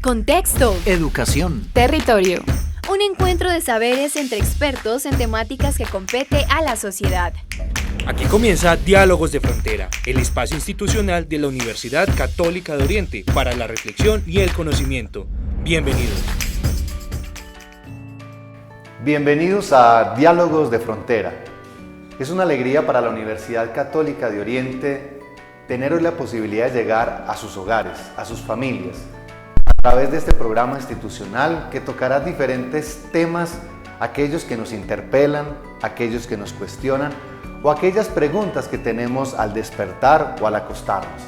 Contexto. Educación. Territorio. Un encuentro de saberes entre expertos en temáticas que compete a la sociedad. Aquí comienza Diálogos de Frontera, el espacio institucional de la Universidad Católica de Oriente para la reflexión y el conocimiento. Bienvenidos. Bienvenidos a Diálogos de Frontera. Es una alegría para la Universidad Católica de Oriente tener hoy la posibilidad de llegar a sus hogares, a sus familias, a través de este programa institucional que tocará diferentes temas, aquellos que nos interpelan, aquellos que nos cuestionan o aquellas preguntas que tenemos al despertar o al acostarnos.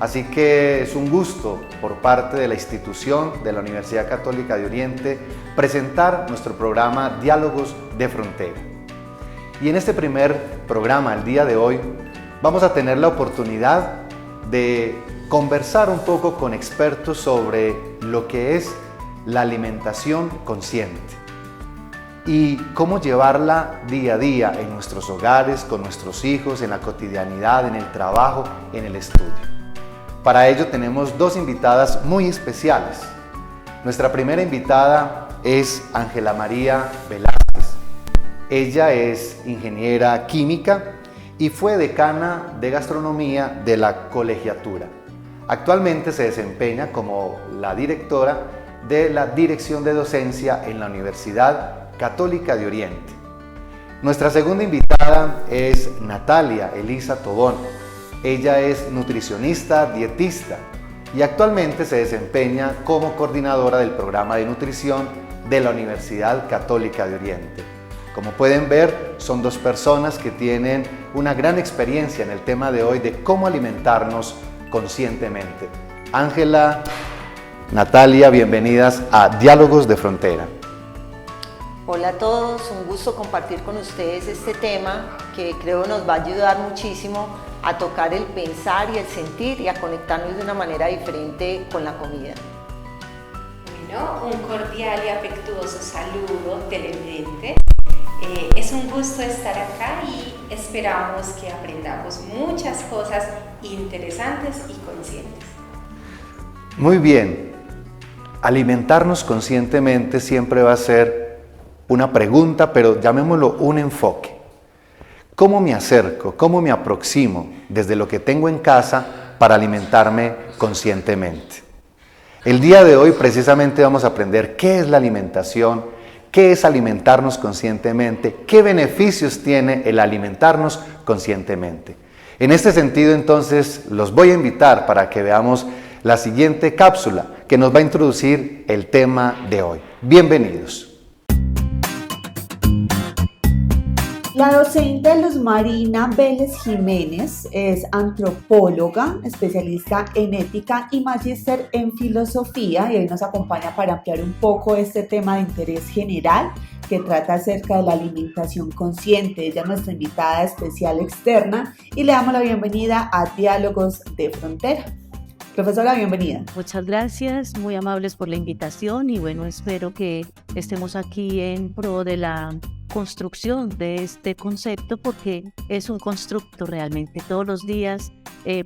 Así que es un gusto por parte de la institución de la Universidad Católica de Oriente presentar nuestro programa Diálogos de Frontera. Y en este primer programa, el día de hoy, vamos a tener la oportunidad de conversar un poco con expertos sobre lo que es la alimentación consciente y cómo llevarla día a día en nuestros hogares, con nuestros hijos, en la cotidianidad, en el trabajo, en el estudio. Para ello tenemos dos invitadas muy especiales. Nuestra primera invitada es Ángela María Velázquez. Ella es ingeniera química y fue decana de gastronomía de la colegiatura. Actualmente se desempeña como la directora de la Dirección de Docencia en la Universidad Católica de Oriente. Nuestra segunda invitada es Natalia Elisa Tobón. Ella es nutricionista, dietista y actualmente se desempeña como coordinadora del programa de nutrición de la Universidad Católica de Oriente. Como pueden ver, son dos personas que tienen una gran experiencia en el tema de hoy de cómo alimentarnos conscientemente. Ángela, Natalia, bienvenidas a Diálogos de Frontera. Hola a todos, un gusto compartir con ustedes este tema que creo nos va a ayudar muchísimo a tocar el pensar y el sentir y a conectarnos de una manera diferente con la comida. Bueno, un cordial y afectuoso saludo televidente. Es un gusto estar acá y esperamos que aprendamos muchas cosas interesantes y conscientes. Muy bien, alimentarnos conscientemente siempre va a ser una pregunta, pero llamémoslo un enfoque. ¿Cómo me acerco, cómo me aproximo desde lo que tengo en casa para alimentarme conscientemente? El día de hoy precisamente vamos a aprender qué es la alimentación, qué es alimentarnos conscientemente, qué beneficios tiene el alimentarnos conscientemente. En este sentido, entonces, los voy a invitar para que veamos la siguiente cápsula que nos va a introducir el tema de hoy. Bienvenidos. La docente Luz Marina Vélez Jiménez es antropóloga, especialista en ética y magíster en filosofía y hoy nos acompaña para ampliar un poco este tema de interés general que trata acerca de la alimentación consciente. Ella es nuestra invitada especial externa y le damos la bienvenida a Diálogos de Frontera. Profesora, bienvenida. Muchas gracias, muy amables por la invitación y bueno, espero que estemos aquí en pro de la construcción de este concepto porque es un constructo realmente, todos los días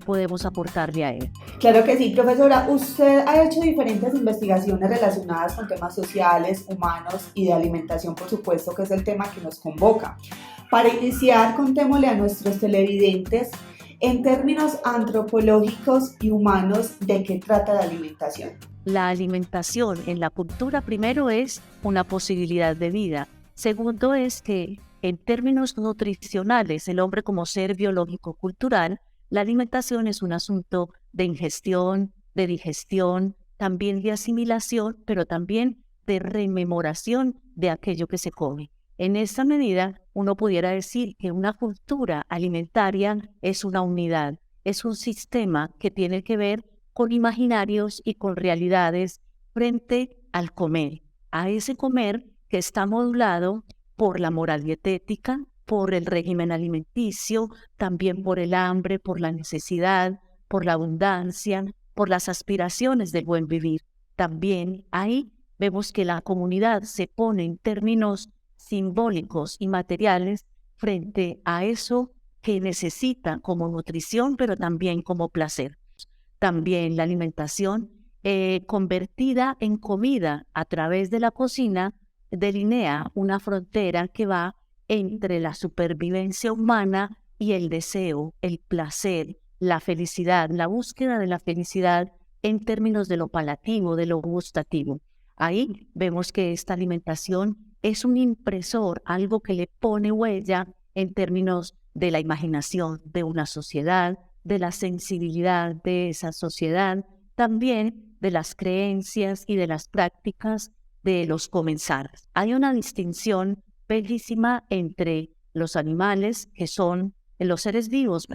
podemos aportarle a él. Claro que sí, profesora, usted ha hecho diferentes investigaciones relacionadas con temas sociales, humanos y de alimentación, por supuesto que es el tema que nos convoca. Para iniciar, contémosle a nuestros televidentes en términos antropológicos y humanos, ¿de qué trata la alimentación? La alimentación en la cultura primero es una posibilidad de vida. Segundo es que en términos nutricionales, el hombre como ser biológico-cultural, la alimentación es un asunto de ingestión, de digestión, también de asimilación, pero también de rememoración de aquello que se come. En esta medida, uno pudiera decir que una cultura alimentaria es una unidad, es un sistema que tiene que ver con imaginarios y con realidades frente al comer, a ese comer que está modulado por la moral dietética, por el régimen alimenticio, también por el hambre, por la necesidad, por la abundancia, por las aspiraciones del buen vivir. También ahí vemos que la comunidad se pone en términos simbólicos y materiales frente a eso que necesita como nutrición, pero también como placer. También la alimentación convertida en comida a través de la cocina, delinea una frontera que va entre la supervivencia humana y el deseo, el placer, la felicidad, la búsqueda de la felicidad en términos de lo palativo, de lo gustativo. Ahí vemos que esta alimentación es un impresor, algo que le pone huella en términos de la imaginación de una sociedad, de la sensibilidad de esa sociedad, también de las creencias y de las prácticas de los comensales. Hay una distinción bellísima entre los animales, que son los seres vivos,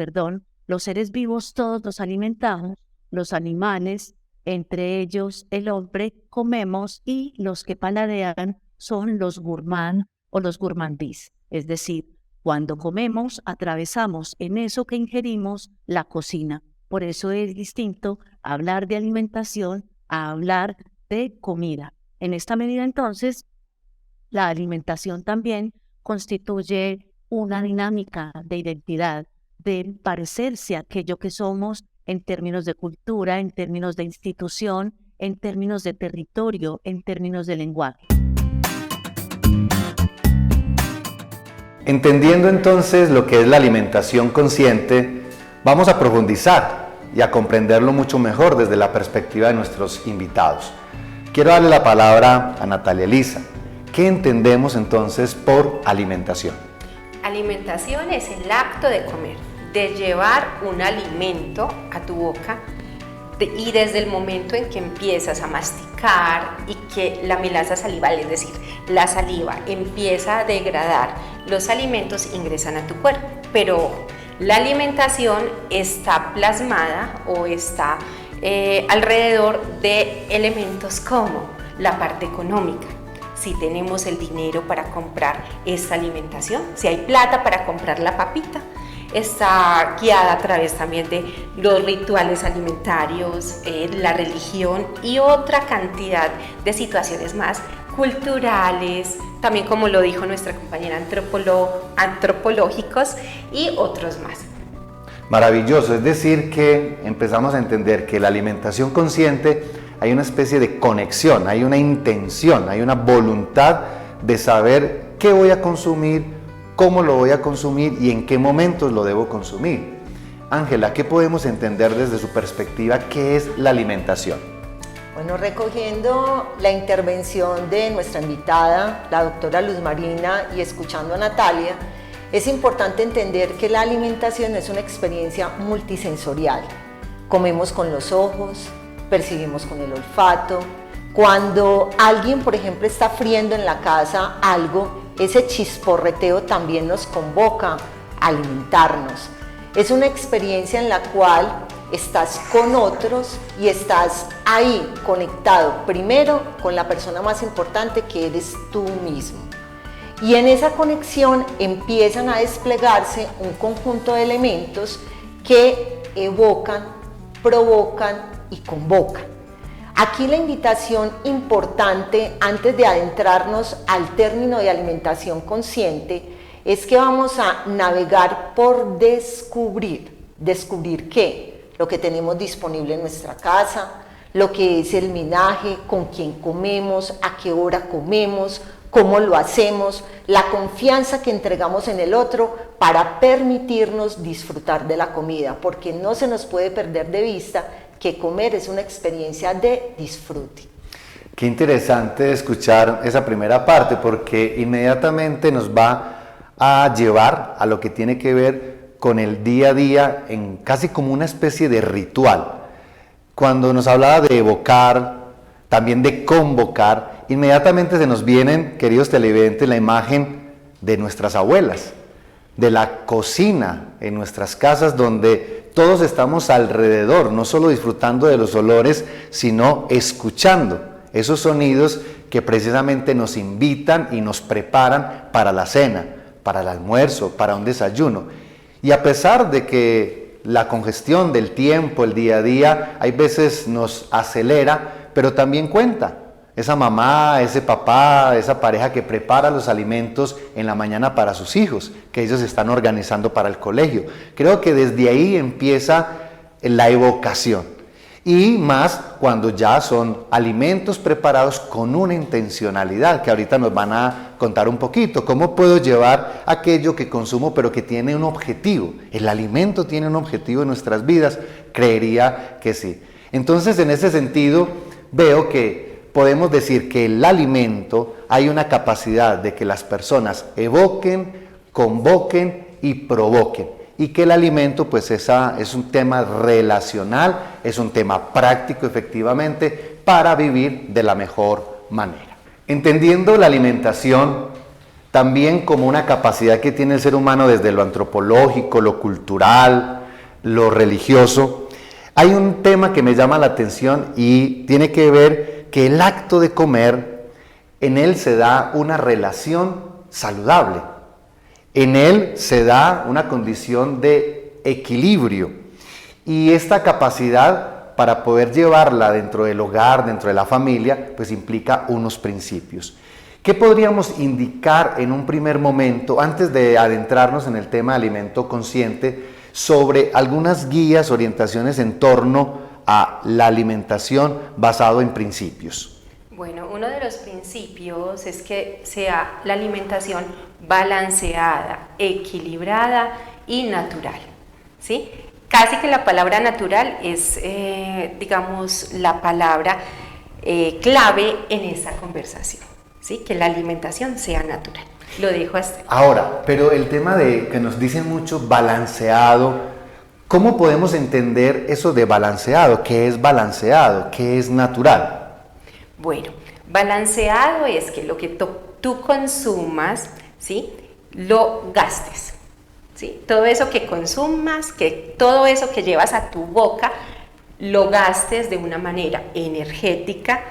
los seres vivos todos los alimentamos, los animales, entre ellos el hombre, comemos, y los que paladean son los gourmand o los gourmandís. Es decir, cuando comemos, atravesamos en eso que ingerimos la cocina. Por eso es distinto hablar de alimentación a hablar de comida. En esta medida, entonces, la alimentación también constituye una dinámica de identidad, de parecerse a aquello que somos en términos de cultura, en términos de institución, en términos de territorio, en términos de lenguaje. Entendiendo entonces lo que es la alimentación consciente, vamos a profundizar y a comprenderlo mucho mejor desde la perspectiva de nuestros invitados. Quiero darle la palabra a Natalia Elisa. ¿Qué entendemos entonces por alimentación? Alimentación es el acto de comer, de llevar un alimento a tu boca y desde el momento en que empiezas a masticar y que la melasa salival, es decir, la saliva empieza a degradar, los alimentos ingresan a tu cuerpo. Pero la alimentación está plasmada o está alrededor de elementos como la parte económica. Si tenemos el dinero para comprar esta alimentación, si hay plata para comprar la papita, está guiada a través también de los rituales alimentarios, la religión y otra cantidad de situaciones más culturales, también como lo dijo nuestra compañera antropológicos y otros más. Maravilloso, es decir que empezamos a entender que la alimentación consciente hay una especie de conexión, hay una intención, hay una voluntad de saber qué voy a consumir, cómo lo voy a consumir y en qué momentos lo debo consumir. Ángela, ¿qué podemos entender desde su perspectiva qué es la alimentación? Bueno, recogiendo la intervención de nuestra invitada, la doctora Luz Marina, y escuchando a Natalia, es importante entender que la alimentación es una experiencia multisensorial. Comemos con los ojos, percibimos con el olfato. Cuando alguien, por ejemplo, está friendo en la casa algo, ese chisporreteo también nos convoca a alimentarnos. Es una experiencia en la cual estás con otros y estás ahí conectado primero con la persona más importante, que eres tú mismo. Y en esa conexión empiezan a desplegarse un conjunto de elementos que evocan, provocan y convocan. Aquí la invitación importante, antes de adentrarnos al término de alimentación consciente, es que vamos a navegar por descubrir. ¿Descubrir qué? Lo que tenemos disponible en nuestra casa, lo que es el menaje, con quién comemos, a qué hora comemos, cómo lo hacemos, la confianza que entregamos en el otro para permitirnos disfrutar de la comida, porque no se nos puede perder de vista que comer es una experiencia de disfrute. Qué interesante escuchar esa primera parte, porque inmediatamente nos va a llevar a lo que tiene que ver con el día a día, en casi como una especie de ritual. Cuando nos hablaba de evocar, también de convocar, inmediatamente se nos vienen, queridos televidentes, la imagen de nuestras abuelas, de la cocina en nuestras casas, donde todos estamos alrededor, no solo disfrutando de los olores, sino escuchando esos sonidos que precisamente nos invitan y nos preparan para la cena, para el almuerzo, para un desayuno. Y a pesar de que la congestión del tiempo, el día a día, hay veces nos acelera, pero también cuenta esa mamá, ese papá, esa pareja que prepara los alimentos en la mañana para sus hijos, que ellos están organizando para el colegio. Creo que desde ahí empieza la evocación. Y más cuando ya son alimentos preparados con una intencionalidad, que ahorita nos van a contar un poquito. ¿Cómo puedo llevar aquello que consumo pero que tiene un objetivo? ¿El alimento tiene un objetivo en nuestras vidas? Creería que sí. Entonces, en ese sentido, veo que podemos decir que el alimento hay una capacidad de que las personas evoquen, convoquen y provoquen. Y que el alimento pues es un tema relacional, es un tema práctico efectivamente para vivir de la mejor manera. Entendiendo la alimentación también como una capacidad que tiene el ser humano desde lo antropológico, lo cultural, lo religioso, hay un tema que me llama la atención y tiene que ver que el acto de comer, en él se da una relación saludable. En él se da una condición de equilibrio y esta capacidad para poder llevarla dentro del hogar, dentro de la familia, pues implica unos principios. ¿Qué podríamos indicar en un primer momento, antes de adentrarnos en el tema de alimento consciente, sobre algunas guías, orientaciones en torno a la alimentación basado en principios? Bueno, uno de los principios es que sea la alimentación balanceada, equilibrada y natural, ¿sí? Casi que la palabra natural es, digamos, la palabra clave en esta conversación, ¿sí? Que la alimentación sea natural. Lo dejo hasta ahí. Ahora, pero el tema de que nos dicen mucho balanceado, ¿cómo podemos entender eso de balanceado? ¿Qué es balanceado? ¿Qué es natural? Bueno, balanceado es que lo que tú consumas, ¿sí? Lo gastes, ¿sí? Todo eso que consumas, que todo eso que llevas a tu boca, lo gastes de una manera energética,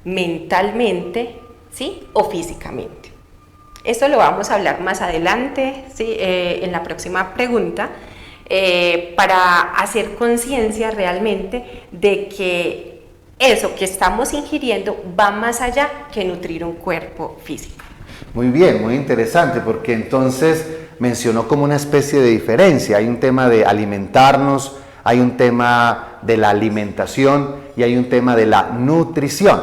mentalmente, ¿sí? O físicamente. Esto lo vamos a hablar más adelante, ¿sí? En la próxima pregunta, para hacer conciencia realmente de que eso que estamos ingiriendo va más allá que nutrir un cuerpo físico. Muy bien, muy interesante, porque entonces mencionó como una especie de diferencia. Hay un tema de alimentarnos, hay un tema de la alimentación y hay un tema de la nutrición.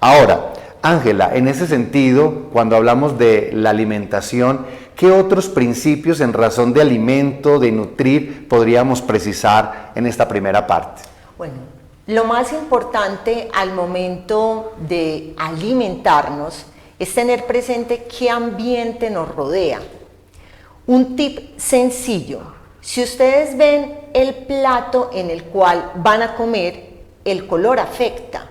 Ahora, Ángela, en ese sentido, cuando hablamos de la alimentación, ¿qué otros principios en razón de alimento, de nutrir, podríamos precisar en esta primera parte? Bueno, lo más importante al momento de alimentarnos es tener presente qué ambiente nos rodea. Un tip sencillo: si ustedes ven el plato en el cual van a comer, el color afecta.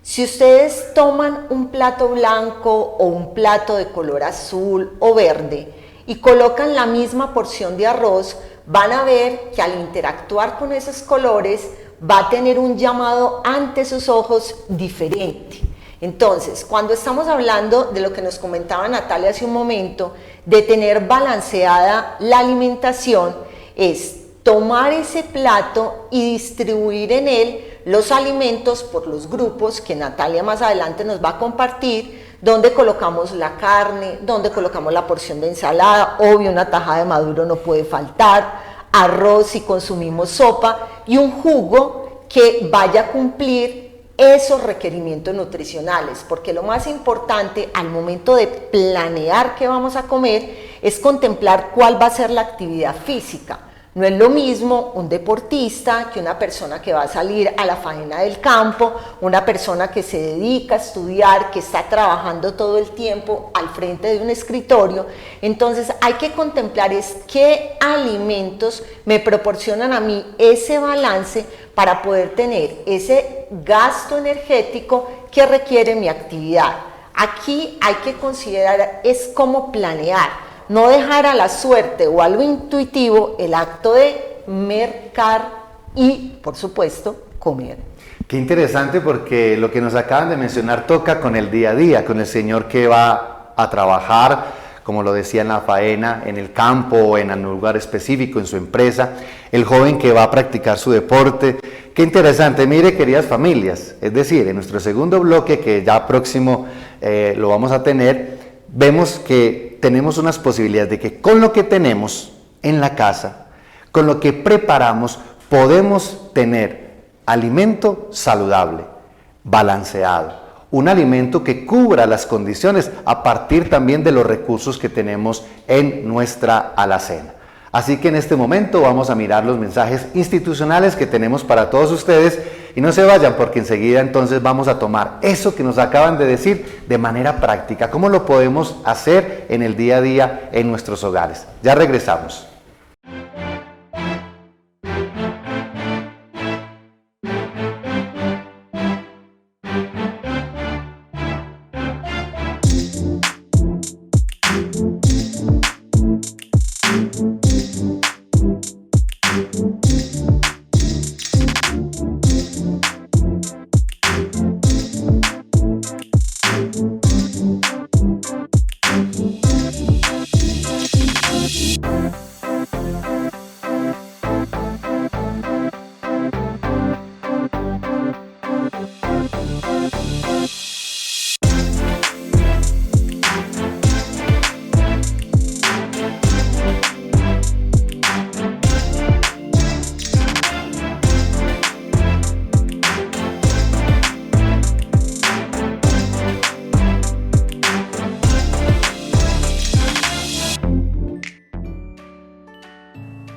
Si ustedes toman un plato blanco o un plato de color azul o verde y colocan la misma porción de arroz, van a ver que al interactuar con esos colores va a tener un llamado ante sus ojos diferente. Entonces, cuando estamos hablando de lo que nos comentaba Natalia hace un momento, de tener balanceada la alimentación, es tomar ese plato y distribuir en él los alimentos por los grupos que Natalia más adelante nos va a compartir, donde colocamos la carne, donde colocamos la porción de ensalada, obvio una tajada de maduro no puede faltar, arroz si consumimos sopa y un jugo que vaya a cumplir esos requerimientos nutricionales, porque lo más importante al momento de planear qué vamos a comer es contemplar cuál va a ser la actividad física. No es lo mismo un deportista que una persona que va a salir a la faena del campo, una persona que se dedica a estudiar, que está trabajando todo el tiempo al frente de un escritorio. Entonces hay que contemplar qué alimentos me proporcionan a mí ese balance para poder tener ese gasto energético que requiere mi actividad. Aquí hay que considerar es cómo planear. No dejar a la suerte o a lo intuitivo el acto de mercar y, por supuesto, comer. Qué interesante, porque lo que nos acaban de mencionar toca con el día a día, con el señor que va a trabajar, como lo decía, en la faena, en el campo o en un lugar específico, en su empresa, el joven que va a practicar su deporte. Qué interesante. Mire, queridas familias, es decir, en nuestro segundo bloque, que ya próximo lo vamos a tener, vemos que tenemos unas posibilidades de que con lo que tenemos en la casa, con lo que preparamos, podemos tener alimento saludable, balanceado, un alimento que cubra las condiciones a partir también de los recursos que tenemos en nuestra alacena. Así que en este momento vamos a mirar los mensajes institucionales que tenemos para todos ustedes y no se vayan porque enseguida entonces vamos a tomar eso que nos acaban de decir de manera práctica, cómo lo podemos hacer en el día a día en nuestros hogares. Ya regresamos.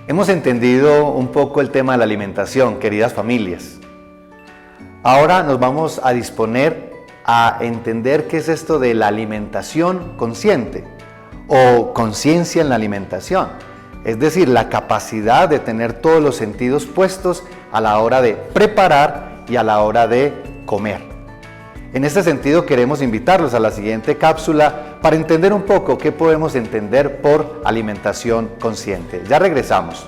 Hemos entendido un poco el tema de la alimentación, queridas familias. Ahora nos vamos a disponer a entender qué es esto de la alimentación consciente o conciencia en la alimentación. Es decir, la capacidad de tener todos los sentidos puestos a la hora de preparar y a la hora de comer. En este sentido queremos invitarlos a la siguiente cápsula para entender un poco qué podemos entender por alimentación consciente. Ya regresamos.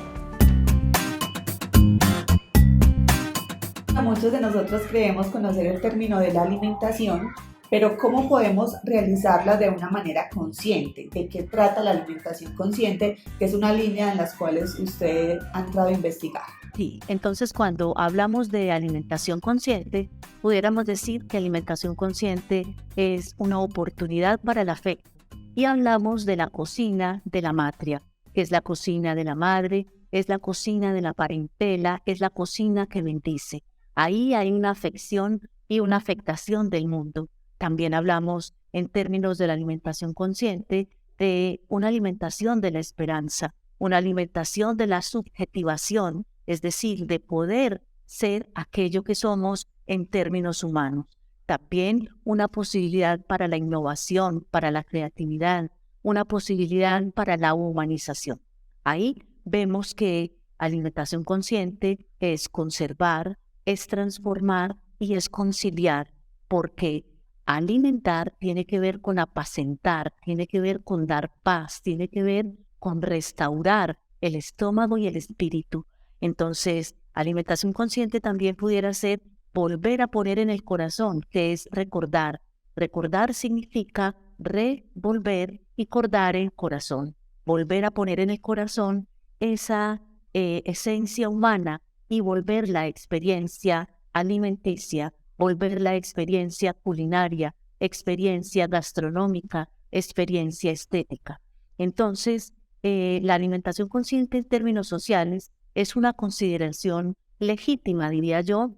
Muchos de nosotros creemos conocer el término de la alimentación, pero ¿cómo podemos realizarla de una manera consciente? ¿De qué trata la alimentación consciente? Que es una línea en las cuales usted ha entrado a investigar. Sí, entonces cuando hablamos de alimentación consciente, pudiéramos decir que alimentación consciente es una oportunidad para el afecto. Y hablamos de la cocina de la matria, que es la cocina de la madre, es la cocina de la parentela, es la cocina que bendice. Ahí hay una afección y una afectación del mundo. También hablamos en términos de la alimentación consciente de una alimentación de la esperanza, una alimentación de la subjetivación, es decir, de poder ser aquello que somos en términos humanos. También una posibilidad para la innovación, para la creatividad, una posibilidad para la humanización. Ahí vemos que alimentación consciente es conservar, es transformar y es conciliar, porque alimentar tiene que ver con apacentar, tiene que ver con dar paz, tiene que ver con restaurar el estómago y el espíritu. Entonces, alimentación consciente también pudiera ser volver a poner en el corazón, que es recordar. Recordar significa revolver y cordar el corazón. Volver a poner en el corazón esa esencia humana y volver la experiencia alimenticia, volver la experiencia culinaria, experiencia gastronómica, experiencia estética. Entonces, la alimentación consciente en términos sociales es una consideración legítima, diría yo,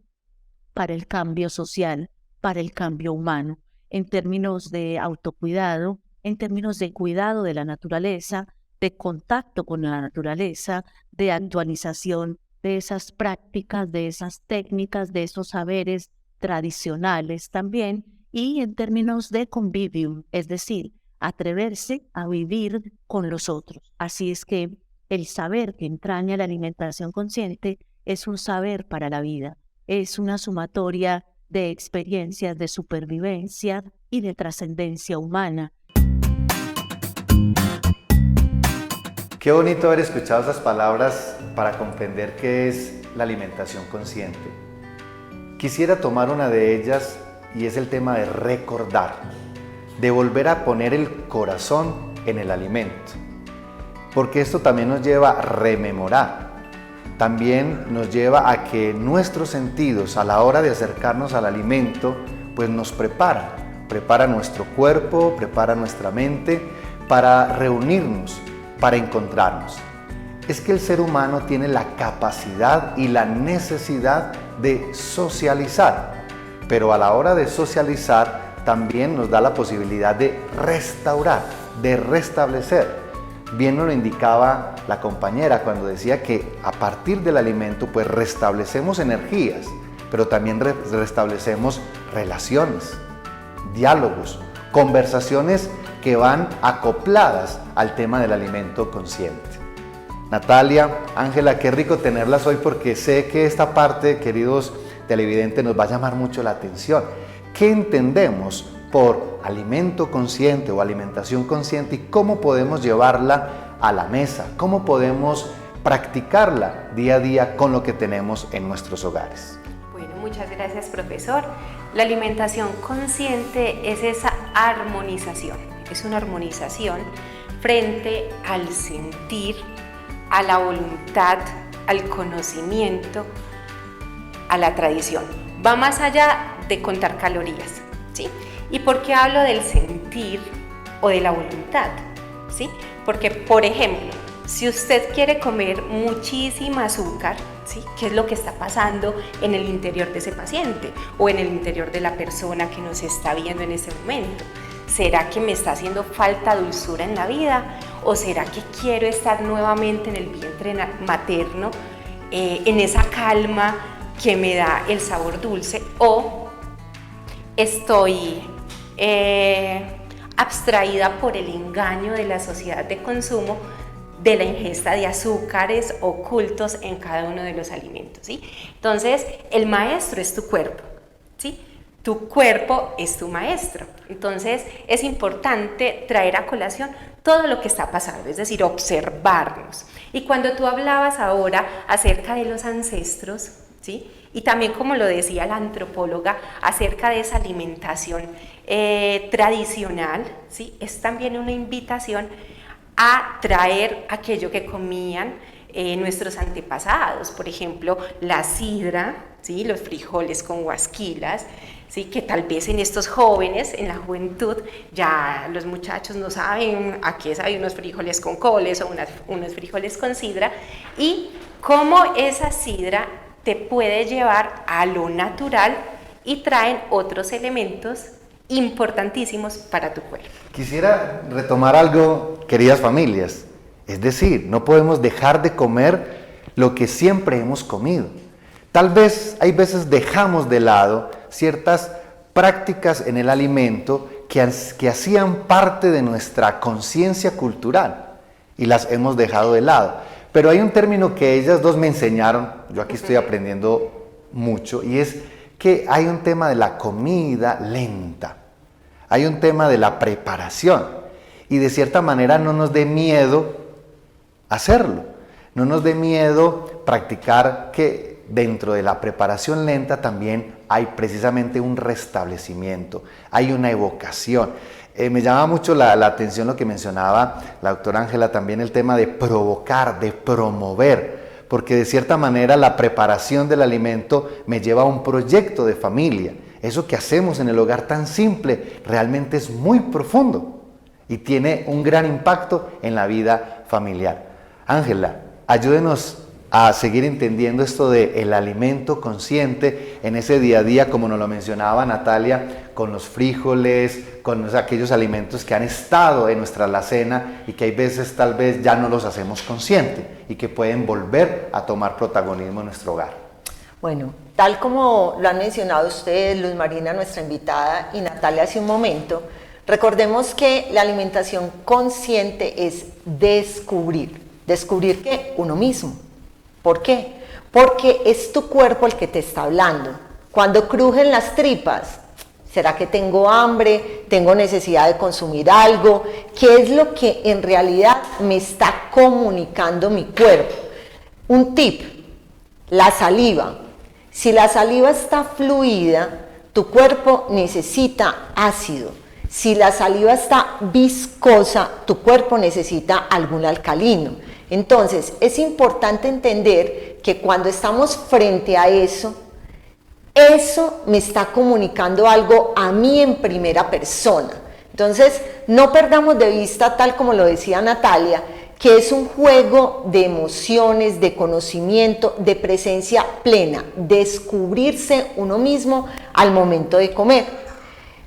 para el cambio social, para el cambio humano, en términos de autocuidado, en términos de cuidado de la naturaleza, de contacto con la naturaleza, de actualización de esas prácticas, de esas técnicas, de esos saberes tradicionales también, y en términos de convivium, es decir, atreverse a vivir con los otros. Así es que el saber que entraña la alimentación consciente es un saber para la vida, es una sumatoria de experiencias de supervivencia y de trascendencia humana. Qué bonito haber escuchado esas palabras para comprender qué es la alimentación consciente. Quisiera tomar una de ellas y es el tema de recordar, de volver a poner el corazón en el alimento, porque esto también nos lleva a rememorar, también nos lleva a que nuestros sentidos a la hora de acercarnos al alimento pues nos prepara nuestro cuerpo, prepara nuestra mente para reunirnos, para encontrarnos. Es que el ser humano tiene la capacidad y la necesidad de socializar, pero a la hora de socializar también nos da la posibilidad de restaurar, de restablecer. Bien nos lo indicaba la compañera cuando decía que a partir del alimento pues restablecemos energías, pero también restablecemos relaciones, diálogos, conversaciones que van acopladas al tema del alimento consciente. Natalia, Ángela, qué rico tenerlas hoy porque sé que esta parte, queridos televidentes, nos va a llamar mucho la atención. ¿Qué entendemos por alimento consciente o alimentación consciente y cómo podemos llevarla a la mesa? ¿Cómo podemos practicarla día a día con lo que tenemos en nuestros hogares? Bueno, muchas gracias, profesor. La alimentación consciente es esa armonización, es una armonización frente al sentir, a la voluntad, al conocimiento, a la tradición. Va más allá de contar calorías, ¿sí? ¿Y por qué hablo del sentir o de la voluntad? ¿Sí? Porque, por ejemplo, si usted quiere comer muchísima azúcar, ¿sí? ¿Qué es lo que está pasando en el interior de ese paciente o en el interior de la persona que nos está viendo en ese momento? ¿Será que me está haciendo falta dulzura en la vida? ¿O será que quiero estar nuevamente en el vientre materno, en esa calma que me da el sabor dulce? ¿O estoy abstraída por el engaño de la sociedad de consumo de la ingesta de azúcares ocultos en cada uno de los alimentos, ¿sí? Entonces, el maestro es tu cuerpo, ¿sí? Tu cuerpo es tu maestro. Entonces, es importante traer a colación todo lo que está pasando, es decir, observarnos. Y cuando tú hablabas ahora acerca de los ancestros, ¿sí? Y también, como lo decía la antropóloga, acerca de esa alimentación tradicional, ¿sí? Es también una invitación a traer aquello que comían nuestros antepasados, por ejemplo, la sidra, ¿sí? Los frijoles con guasquilas, ¿sí? Que tal vez en estos jóvenes, en la juventud, ya los muchachos no saben a qué saben unos frijoles con coles o unos frijoles con sidra, y cómo esa sidra te puede llevar a lo natural y traen otros elementos importantísimos para tu cuerpo. Quisiera retomar algo, queridas familias, es decir, no podemos dejar de comer lo que siempre hemos comido. Tal vez hay veces dejamos de lado ciertas prácticas en el alimento que hacían parte de nuestra conciencia cultural y las hemos dejado de lado. Pero hay un término que ellas dos me enseñaron, yo aquí estoy aprendiendo mucho, y es que hay un tema de la comida lenta, hay un tema de la preparación, y de cierta manera no nos dé miedo hacerlo, no nos dé miedo practicar que dentro de la preparación lenta también hay precisamente un restablecimiento, hay una evocación. Me llama mucho la atención lo que mencionaba la doctora Ángela, también el tema de provocar, de promover, porque de cierta manera la preparación del alimento me lleva a un proyecto de familia. Eso que hacemos en el hogar tan simple realmente es muy profundo y tiene un gran impacto en la vida familiar. Ángela, ayúdenos a seguir entendiendo esto del alimento consciente en ese día a día, como nos lo mencionaba Natalia, con los frijoles, con aquellos alimentos que han estado en nuestra alacena y que hay veces tal vez ya no los hacemos conscientes y que pueden volver a tomar protagonismo en nuestro hogar. Bueno, tal como lo han mencionado ustedes, Luz Marina, nuestra invitada, y Natalia hace un momento, recordemos que la alimentación consciente es descubrir que uno mismo. ¿Por qué? Porque es tu cuerpo el que te está hablando. Cuando crujen las tripas, ¿será que tengo hambre? ¿Tengo necesidad de consumir algo? ¿Qué es lo que en realidad me está comunicando mi cuerpo? Un tip, la saliva. Si la saliva está fluida, tu cuerpo necesita ácido. Si la saliva está viscosa, tu cuerpo necesita algún alcalino. Entonces, es importante entender que cuando estamos frente a eso me está comunicando algo a mí en primera persona. Entonces, no perdamos de vista, tal como lo decía Natalia, que es un juego de emociones, de conocimiento, de presencia plena, descubrirse uno mismo al momento de comer.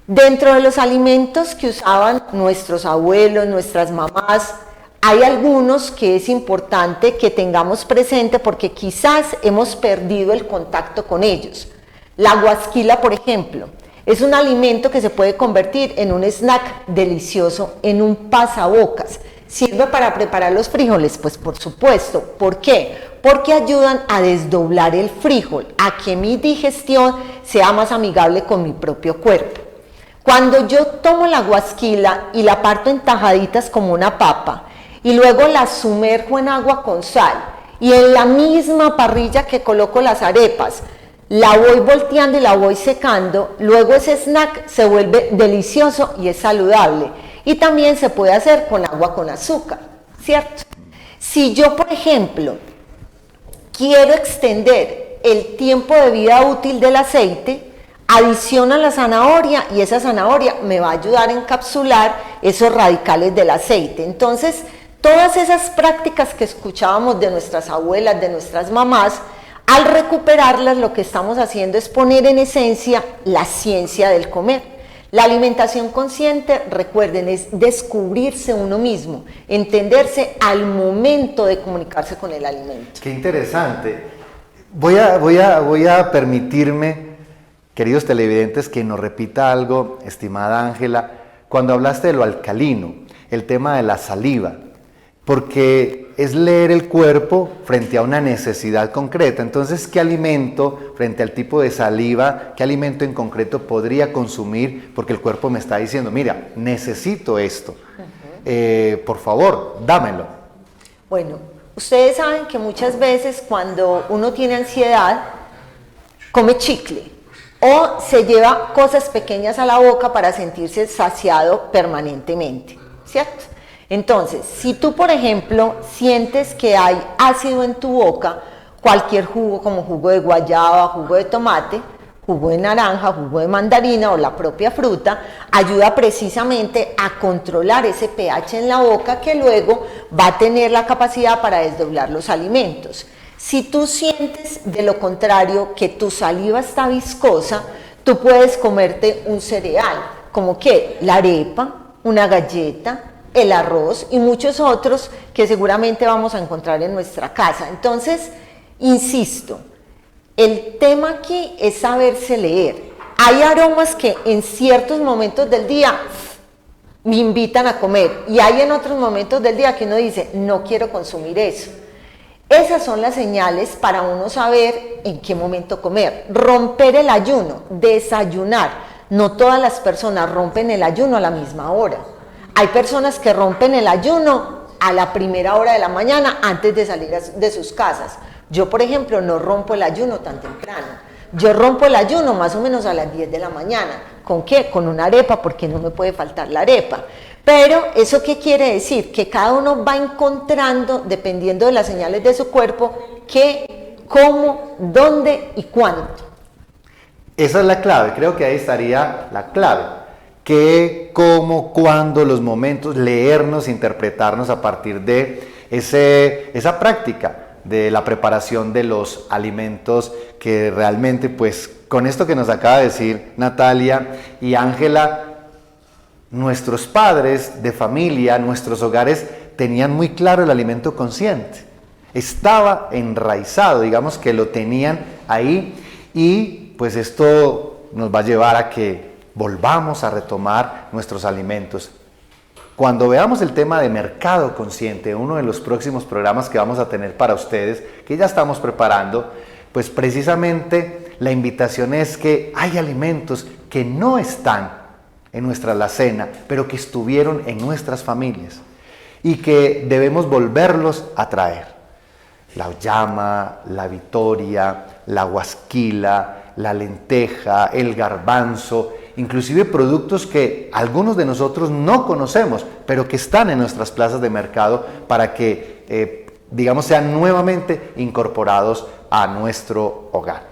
Dentro de los alimentos que usaban nuestros abuelos, nuestras mamás, hay algunos que es importante que tengamos presente porque quizás hemos perdido el contacto con ellos. La guasquila, por ejemplo, es un alimento que se puede convertir en un snack delicioso, en un pasabocas. ¿Sirve para preparar los frijoles? Pues por supuesto. ¿Por qué? Porque ayudan a desdoblar el frijol, a que mi digestión sea más amigable con mi propio cuerpo. Cuando yo tomo la guasquila y la parto en tajaditas como una papa y luego la sumerjo en agua con sal y en la misma parrilla que coloco las arepas, la voy volteando y la voy secando, luego ese snack se vuelve delicioso y es saludable. Y también se puede hacer con agua con azúcar, ¿cierto? Si yo, por ejemplo, quiero extender el tiempo de vida útil del aceite, adiciono la zanahoria y esa zanahoria me va a ayudar a encapsular esos radicales del aceite. Entonces, todas esas prácticas que escuchábamos de nuestras abuelas, de nuestras mamás, al recuperarlas lo que estamos haciendo es poner en esencia la ciencia del comer. La alimentación consciente, recuerden, es descubrirse uno mismo, entenderse al momento de comunicarse con el alimento. Qué interesante. Voy a permitirme, queridos televidentes, que nos repita algo, estimada Ángela, cuando hablaste de lo alcalino, el tema de la saliva, porque es leer el cuerpo frente a una necesidad concreta. Entonces, ¿qué alimento, frente al tipo de saliva, qué alimento en concreto podría consumir? Porque el cuerpo me está diciendo, mira, necesito esto, por favor, dámelo. Bueno, ustedes saben que muchas veces cuando uno tiene ansiedad, come chicle o se lleva cosas pequeñas a la boca para sentirse saciado permanentemente, ¿cierto? Entonces, si tú, por ejemplo, sientes que hay ácido en tu boca, cualquier jugo como jugo de guayaba, jugo de tomate, jugo de naranja, jugo de mandarina o la propia fruta, ayuda precisamente a controlar ese pH en la boca que luego va a tener la capacidad para desdoblar los alimentos. Si tú sientes de lo contrario que tu saliva está viscosa, tú puedes comerte un cereal, como que la arepa, una galleta, el arroz y muchos otros que seguramente vamos a encontrar en nuestra casa. Entonces, insisto, el tema aquí es saberse leer. Hay aromas que en ciertos momentos del día me invitan a comer y hay en otros momentos del día que uno dice, no quiero consumir eso. Esas son las señales para uno saber en qué momento comer. Romper el ayuno, desayunar. No todas las personas rompen el ayuno a la misma hora. Hay personas que rompen el ayuno a la primera hora de la mañana antes de salir de sus casas. Yo, por ejemplo, no rompo el ayuno tan temprano. Yo rompo el ayuno más o menos a las 10 de la mañana. ¿Con qué? Con una arepa, porque no me puede faltar la arepa. Pero, ¿eso qué quiere decir? Que cada uno va encontrando, dependiendo de las señales de su cuerpo, qué, cómo, dónde y cuánto. Esa es la clave, creo que ahí estaría la clave. Qué, cómo, cuándo, los momentos, leernos, interpretarnos a partir de esa práctica de la preparación de los alimentos que realmente, pues, con esto que nos acaba de decir Natalia y Ángela, nuestros padres de familia, nuestros hogares tenían muy claro el alimento consciente. Estaba enraizado, digamos que lo tenían ahí y pues esto nos va a llevar a que volvamos a retomar nuestros alimentos. Cuando veamos el tema de mercado consciente, uno de los próximos programas que vamos a tener para ustedes, que ya estamos preparando, pues precisamente la invitación es que hay alimentos que no están en nuestra alacena, pero que estuvieron en nuestras familias y que debemos volverlos a traer. La llama, la vitoria, la guasquila, la lenteja, el garbanzo, inclusive productos que algunos de nosotros no conocemos, pero que están en nuestras plazas de mercado para que, digamos, sean nuevamente incorporados a nuestro hogar.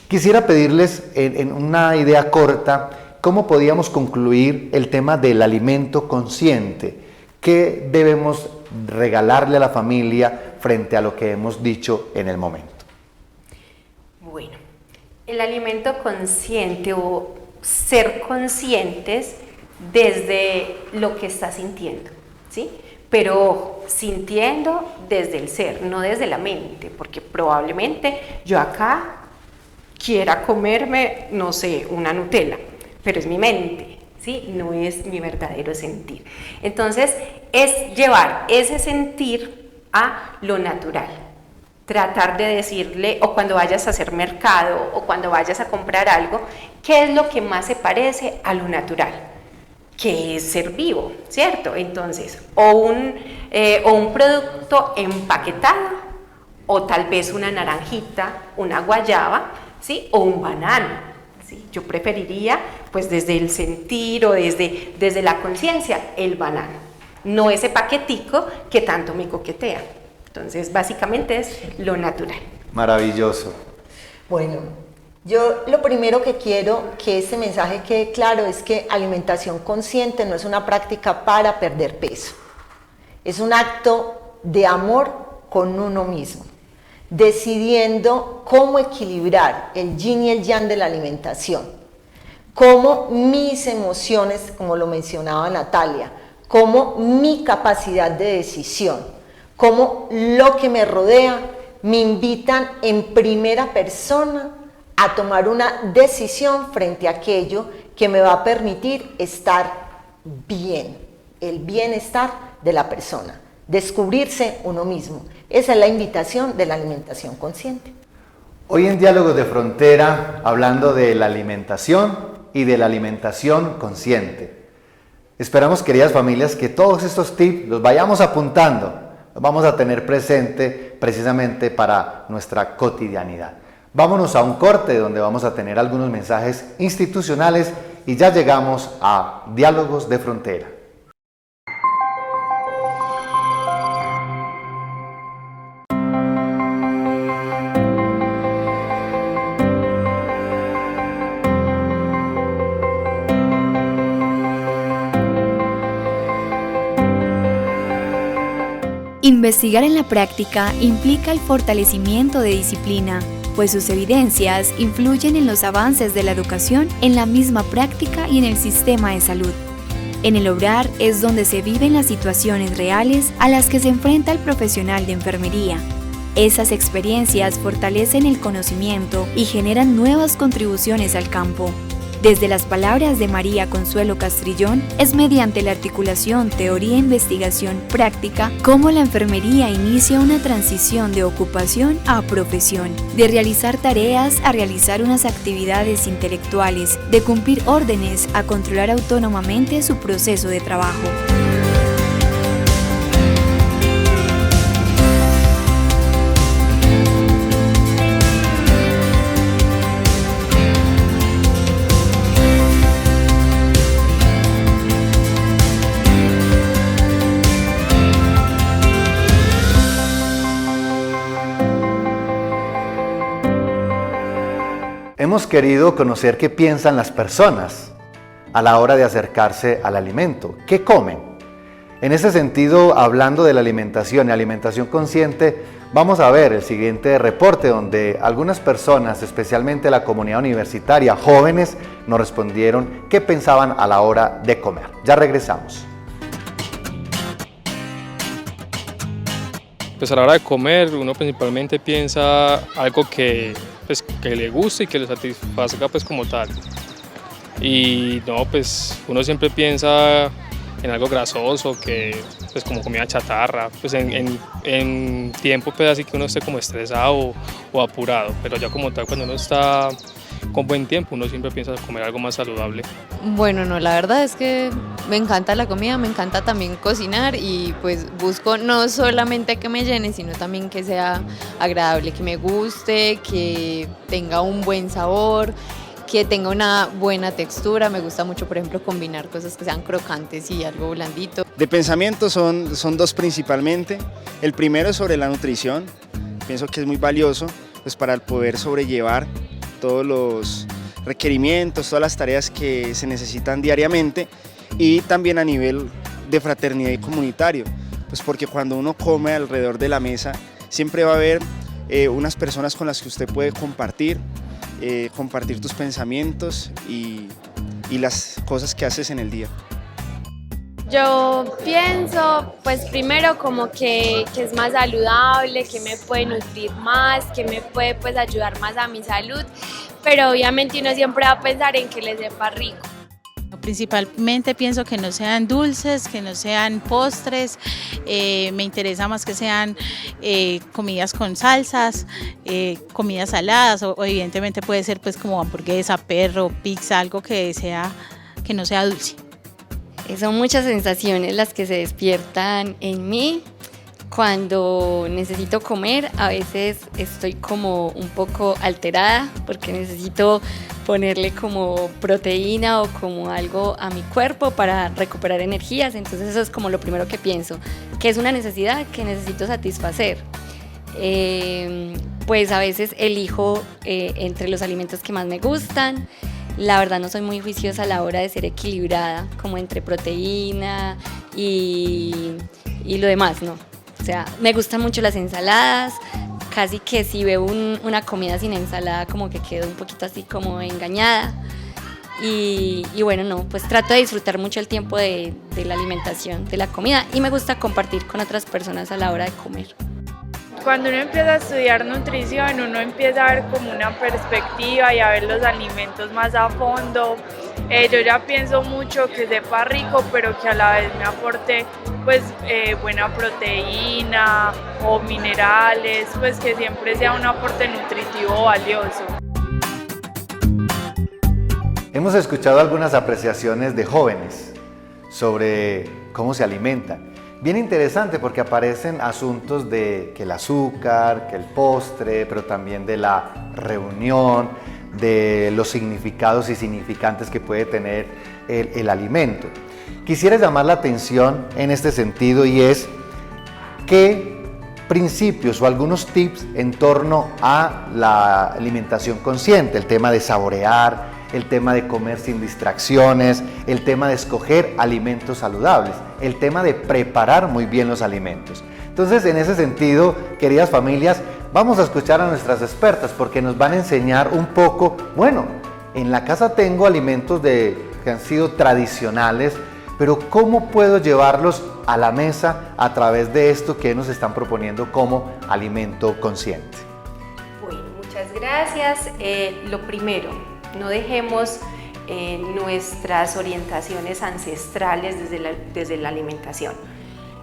Quisiera pedirles en una idea corta, ¿cómo podíamos concluir el tema del alimento consciente? ¿Qué debemos regalarle a la familia frente a lo que hemos dicho en el momento? Bueno, el alimento consciente o ser conscientes desde lo que estás sintiendo, ¿sí? Pero ojo, sintiendo desde el ser, no desde la mente, porque probablemente yo acá quiera comerme, no sé, una Nutella, pero es mi mente, ¿sí? No es mi verdadero sentir. Entonces, es llevar ese sentir a lo natural. Tratar de decirle, o cuando vayas a hacer mercado, o cuando vayas a comprar algo, ¿qué es lo que más se parece a lo natural? Que es ser vivo, ¿cierto? Entonces, o un producto empaquetado, o tal vez una naranjita, una guayaba, ¿sí? O un banano, ¿sí? Yo preferiría, pues desde el sentir o desde la conciencia, el banano, no ese paquetico que tanto me coquetea. Entonces, básicamente es lo natural. Maravilloso. Bueno, yo lo primero que quiero que este mensaje quede claro es que alimentación consciente no es una práctica para perder peso. Es un acto de amor con uno mismo, decidiendo cómo equilibrar el yin y el yang de la alimentación, cómo mis emociones, como lo mencionaba Natalia, cómo mi capacidad de decisión, cómo lo que me rodea me invitan en primera persona a tomar una decisión frente a aquello que me va a permitir estar bien, el bienestar de la persona, descubrirse uno mismo. Esa es la invitación de la alimentación consciente. Hoy en Diálogos de Frontera, hablando de la alimentación y de la alimentación consciente. Esperamos, queridas familias, que todos estos tips los vayamos apuntando, los vamos a tener presente precisamente para nuestra cotidianidad. Vámonos a un corte donde vamos a tener algunos mensajes institucionales y ya llegamos a Diálogos de Frontera. Investigar en la práctica implica el fortalecimiento de disciplina, pues sus evidencias influyen en los avances de la educación, en la misma práctica y en el sistema de salud. En el obrar es donde se viven las situaciones reales a las que se enfrenta el profesional de enfermería. Esas experiencias fortalecen el conocimiento y generan nuevas contribuciones al campo. Desde las palabras de María Consuelo Castrillón, es mediante la articulación teoría-investigación práctica cómo la enfermería inicia una transición de ocupación a profesión, de realizar tareas a realizar unas actividades intelectuales, de cumplir órdenes a controlar autónomamente su proceso de trabajo. Hemos querido conocer qué piensan las personas a la hora de acercarse al alimento, qué comen. En ese sentido, hablando de la alimentación y alimentación consciente, vamos a ver el siguiente reporte donde algunas personas, especialmente la comunidad universitaria, jóvenes, nos respondieron qué pensaban a la hora de comer. Ya regresamos. Pues a la hora de comer uno principalmente piensa algo que le guste y que le satisfazga pues como tal. Y no, pues uno siempre piensa en algo grasoso, que pues como comida chatarra, pues en tiempo pues así que uno esté como estresado o apurado, pero ya como tal cuando uno está con buen tiempo uno siempre piensa comer algo más saludable. Bueno, no, la verdad es que me encanta la comida, me encanta también cocinar y pues busco no solamente que me llene, sino también que sea agradable, que me guste, que tenga un buen sabor, que tenga una buena textura. Me gusta mucho, por ejemplo, combinar cosas que sean crocantes y algo blandito. De pensamiento son dos principalmente. El primero es sobre la nutrición. Pienso que es muy valioso pues, para poder sobrellevar todos los requerimientos, todas las tareas que se necesitan diariamente, y también a nivel de fraternidad y comunitario, pues porque cuando uno come alrededor de la mesa, siempre va a haber unas personas con las que usted puede compartir tus pensamientos y las cosas que haces en el día. Yo pienso, pues primero como que es más saludable, que me puede nutrir más, que me puede pues ayudar más a mi salud, pero obviamente uno siempre va a pensar en que le sepa rico. Principalmente pienso que no sean dulces, que no sean postres, me interesa más que sean comidas con salsas, comidas saladas o evidentemente puede ser pues como hamburguesa, perro, pizza, algo que no sea dulce. Son muchas sensaciones las que se despiertan en mí cuando necesito comer. A veces estoy como un poco alterada porque necesito ponerle como proteína o como algo a mi cuerpo para recuperar energías. Entonces eso es como lo primero que pienso, que es una necesidad que necesito satisfacer. Pues a veces elijo entre los alimentos que más me gustan. La verdad no soy muy juiciosa a la hora de ser equilibrada, como entre proteína y lo demás, ¿no? O sea, me gustan mucho las ensaladas, casi que si veo una comida sin ensalada como que quedo un poquito así como engañada. Y bueno, no, pues trato de disfrutar mucho el tiempo de la alimentación, de la comida, y me gusta compartir con otras personas a la hora de comer. Cuando uno empieza a estudiar nutrición, uno empieza a ver como una perspectiva y a ver los alimentos más a fondo. Yo ya pienso mucho que sepa rico, pero que a la vez me aporte pues buena proteína o minerales, pues que siempre sea un aporte nutritivo valioso. Hemos escuchado algunas apreciaciones de jóvenes sobre cómo se alimentan. Bien interesante porque aparecen asuntos de que el azúcar, que el postre, pero también de la reunión, de los significados y significantes que puede tener el alimento. Quisiera llamar la atención en este sentido y es qué principios o algunos tips en torno a la alimentación consciente, el tema de saborear, el tema de comer sin distracciones, el tema de escoger alimentos saludables, el tema de preparar muy bien los alimentos. Entonces, en ese sentido, queridas familias, vamos a escuchar a nuestras expertas porque nos van a enseñar un poco, bueno, en la casa tengo alimentos que han sido tradicionales, pero ¿cómo puedo llevarlos a la mesa a través de esto que nos están proponiendo como alimento consciente? Bueno, muchas gracias. Lo primero, no dejemos nuestras orientaciones ancestrales desde la alimentación.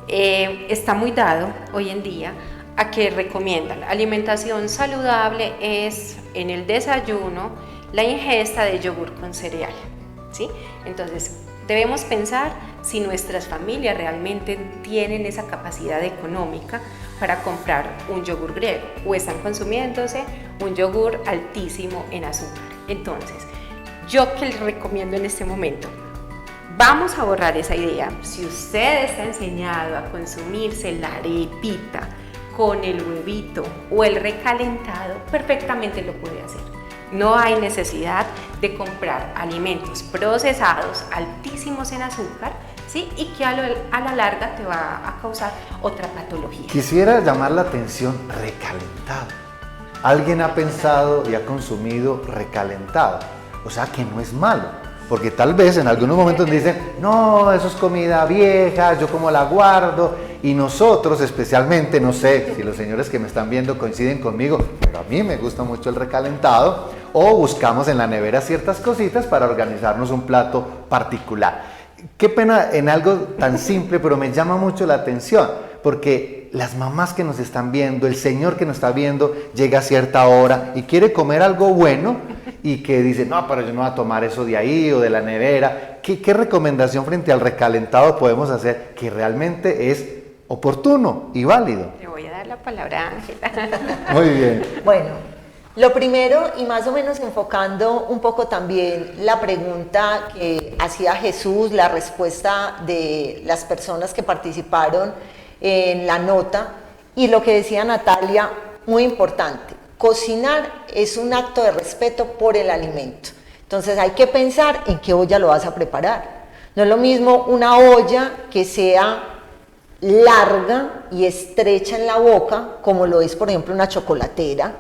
Está muy dado hoy en día a que recomiendan alimentación saludable es en el desayuno la ingesta de yogur con cereal, ¿sí? Entonces debemos pensar si nuestras familias realmente tienen esa capacidad económica para comprar un yogur griego o están consumiéndose un yogur altísimo en azúcar. Entonces, ¿yo qué les recomiendo en este momento? Vamos a borrar esa idea. Si usted está enseñado a consumirse la arepita con el huevito o el recalentado, perfectamente lo puede hacer. No hay necesidad de comprar alimentos procesados altísimos en azúcar, ¿sí? Y que a la larga te va a causar otra patología. Quisiera llamar la atención recalentado. ¿Alguien ha pensado y ha consumido recalentado? O sea que no es malo, porque tal vez en algunos momentos dicen, no, eso es comida vieja, yo como la guardo, y nosotros especialmente, no sé si los señores que me están viendo coinciden conmigo, pero a mí me gusta mucho el recalentado, o buscamos en la nevera ciertas cositas para organizarnos un plato particular. Qué pena en algo tan simple, pero me llama mucho la atención, porque las mamás que nos están viendo, el señor que nos está viendo, llega a cierta hora y quiere comer algo bueno y que dice, no, pero yo no voy a tomar eso de ahí o de la nevera. ¿Qué recomendación frente al recalentado podemos hacer que realmente es oportuno y válido? Le voy a dar la palabra a Ángela. Muy bien. Bueno, lo primero, y más o menos enfocando un poco también la pregunta que hacía Jesús, la respuesta de las personas que participaron en la nota, y lo que decía Natalia, muy importante, cocinar es un acto de respeto por el alimento. Entonces hay que pensar en qué olla lo vas a preparar. No es lo mismo una olla que sea larga y estrecha en la boca, como lo es por ejemplo una chocolatera,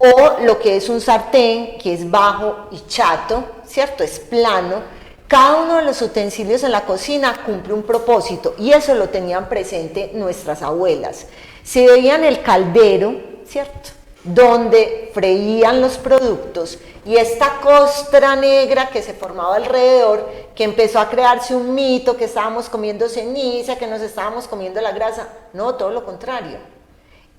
o lo que es un sartén, que es bajo y chato, ¿cierto? Es plano. Cada uno de los utensilios en la cocina cumple un propósito y eso lo tenían presente nuestras abuelas. Se veían el caldero, ¿cierto?, donde freían los productos, y esta costra negra que se formaba alrededor, que empezó a crearse un mito que estábamos comiendo ceniza, que nos estábamos comiendo la grasa. No, todo lo contrario.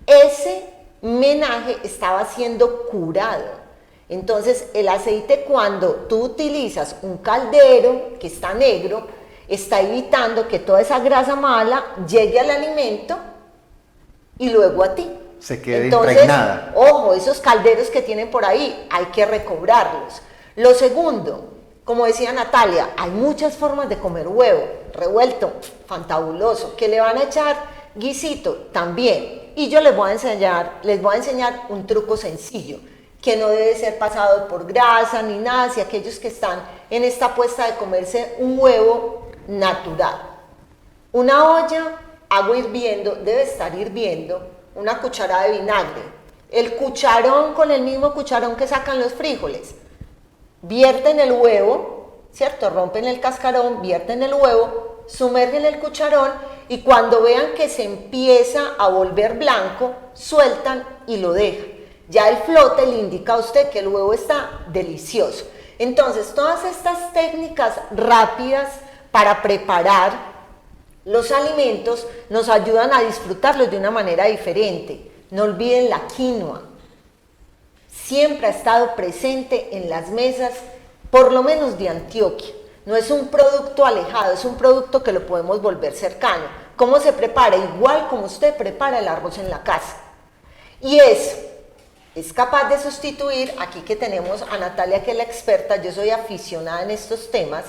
Ese menaje estaba siendo curado. Entonces el aceite, cuando tú utilizas un caldero que está negro, está evitando que toda esa grasa mala llegue al alimento y luego a ti. Se quede Entonces, impregnada. ojo, esos calderos que tienen por ahí hay que recobrarlos. Lo segundo, como decía Natalia, hay muchas formas de comer huevo. Revuelto, fantabuloso. ¿Que le van a echar guisito? También. Y yo les voy a enseñar un truco sencillo, que no debe ser pasado por grasa ni nada, si aquellos que están en esta apuesta de comerse un huevo natural. Una olla, agua hirviendo, debe estar hirviendo, una cucharada de vinagre, el cucharón con el mismo cucharón que sacan los frijoles, vierten el huevo, ¿cierto? Rompen el cascarón, vierten el huevo, sumergen el cucharón y cuando vean que se empieza a volver blanco, sueltan y lo dejan. Ya el flote le indica a usted que el huevo está delicioso. Entonces, todas estas técnicas rápidas para preparar los alimentos nos ayudan a disfrutarlos de una manera diferente. No olviden la quinoa. Siempre ha estado presente en las mesas, por lo menos de Antioquia. No es un producto alejado, es un producto que lo podemos volver cercano. ¿Cómo se prepara? Igual como usted prepara el arroz en la casa. Y eso es capaz de sustituir, aquí que tenemos a Natalia, que es la experta, yo soy aficionada en estos temas,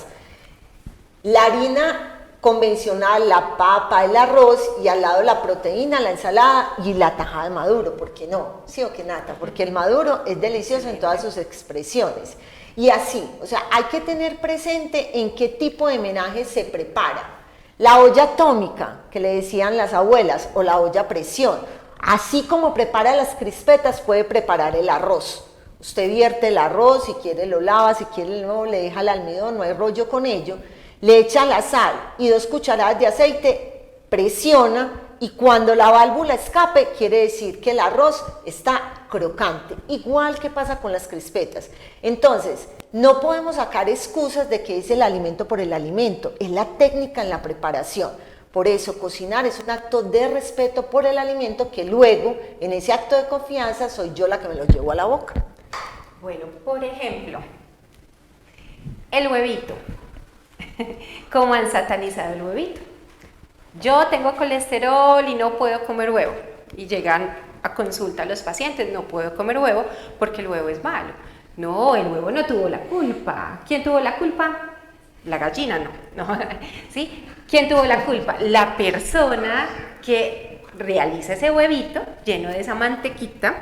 la harina convencional, la papa, el arroz, y al lado la proteína, la ensalada y la tajada de maduro. ¿Por qué no? ¿Sí o qué, Nata? Porque el maduro es delicioso en todas sus expresiones. Y así, o sea, hay que tener presente en qué tipo de menaje se prepara. La olla atómica, que le decían las abuelas, o la olla a presión. Así como prepara las crispetas, puede preparar el arroz. Usted vierte el arroz, si quiere lo lava, si quiere no, le deja el almidón, no hay rollo con ello. Le echa la sal y 2 cucharadas de aceite, presiona, y cuando la válvula escape, quiere decir que el arroz está crocante. Igual que pasa con las crispetas. Entonces, no podemos sacar excusas de que es el alimento por el alimento, es la técnica en la preparación. Por eso, cocinar es un acto de respeto por el alimento que luego, en ese acto de confianza, soy yo la que me lo llevo a la boca. Bueno, por ejemplo, el huevito. ¿Cómo han satanizado el huevito? Yo tengo colesterol y no puedo comer huevo. Y llegan a consulta los pacientes, no puedo comer huevo porque el huevo es malo. No, el huevo no tuvo la culpa. ¿Quién tuvo la culpa? La gallina no. ¿Sí? ¿Quién tuvo la culpa? La persona que realiza ese huevito lleno de esa mantequita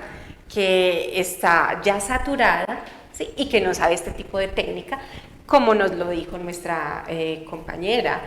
que está ya saturada, ¿sí? Y que no sabe este tipo de técnica, como nos lo dijo nuestra compañera